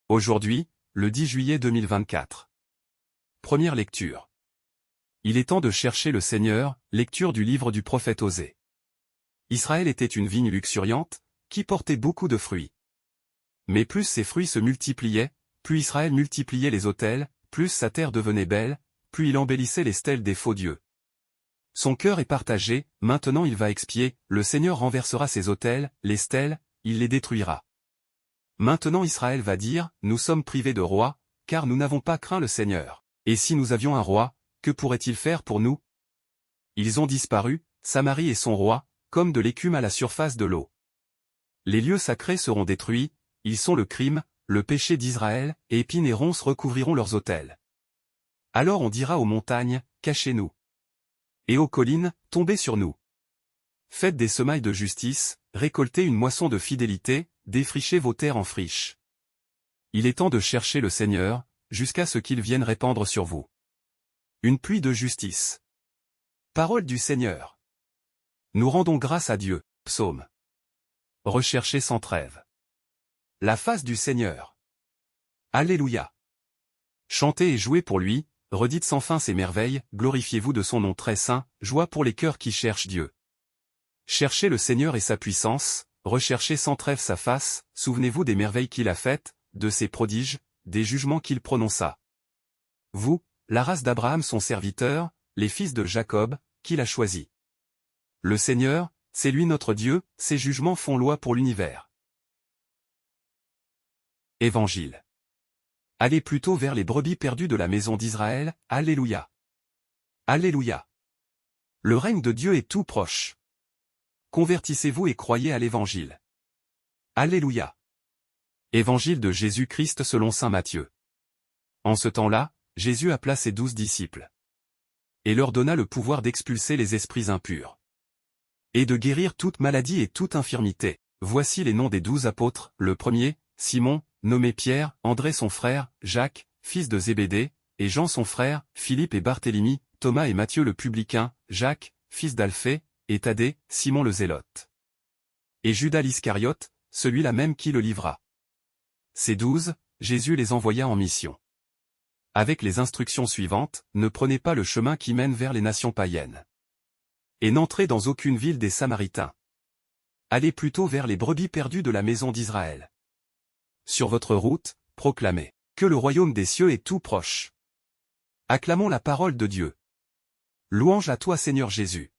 Aujourd'hui, le 10 juillet 2024. Première lecture. Il est temps de chercher le Seigneur, lecture du livre du prophète Osée. Israël était une vigne luxuriante, qui portait beaucoup de fruits. Mais plus ses fruits se multipliaient, plus Israël multipliait les autels, plus sa terre devenait belle, plus il embellissait les stèles des faux dieux. Son cœur est partagé, maintenant il va expier, le Seigneur renversera ses autels, les stèles, il les détruira. Maintenant Israël va dire, nous sommes privés de roi, car nous n'avons pas craint le Seigneur. Et si nous avions un roi, que pourrait-il faire pour nous? Ils ont disparu, Samarie et son roi, comme de l'écume à la surface de l'eau. Les lieux sacrés seront détruits, ils sont le crime, le péché d'Israël, et épines et ronces recouvriront leurs autels. Alors on dira aux montagnes, cachez-nous. Et aux collines, tombez sur nous. Faites des semailles de justice, récoltez une moisson de fidélité, défrichez vos terres en friche. Il est temps de chercher le Seigneur, jusqu'à ce qu'il vienne répandre sur vous une pluie de justice. Parole du Seigneur. Nous rendons grâce à Dieu. Psaume. Recherchez sans trêve la face du Seigneur. Alléluia. Chantez et jouez pour lui, redites sans fin ses merveilles, glorifiez-vous de son nom très saint, joie pour les cœurs qui cherchent Dieu. Cherchez le Seigneur et sa puissance, recherchez sans trêve sa face, souvenez-vous des merveilles qu'il a faites, de ses prodiges, des jugements qu'il prononça. Vous, la race d'Abraham son serviteur, les fils de Jacob, qu'il a choisis. Le Seigneur, c'est lui notre Dieu, ses jugements font loi pour l'univers. Évangile. Allez plutôt vers les brebis perdues de la maison d'Israël, Alléluia. Alléluia. Le règne de Dieu est tout proche. Convertissez-vous et croyez à l'Évangile. Alléluia. Évangile de Jésus-Christ selon saint Matthieu. En ce temps-là, Jésus appela ses 12 disciples. Et leur donna le pouvoir d'expulser les esprits impurs. Et de guérir toute maladie et toute infirmité. Voici les noms des 12 apôtres, le premier, Simon, nommé Pierre, André son frère, Jacques, fils de Zébédée, et Jean son frère, Philippe et Barthélemy, Thomas et Matthieu le publicain, Jacques, fils d'Alphée, et Thaddée, Simon le Zélote. Et Judas l'Iscariote, celui-là même qui le livra. Ces 12, Jésus les envoya en mission. Avec les instructions suivantes, ne prenez pas le chemin qui mène vers les nations païennes. Et n'entrez dans aucune ville des Samaritains. Allez plutôt vers les brebis perdues de la maison d'Israël. Sur votre route, proclamez que le royaume des cieux est tout proche. Acclamons la parole de Dieu. Louange à toi Seigneur Jésus.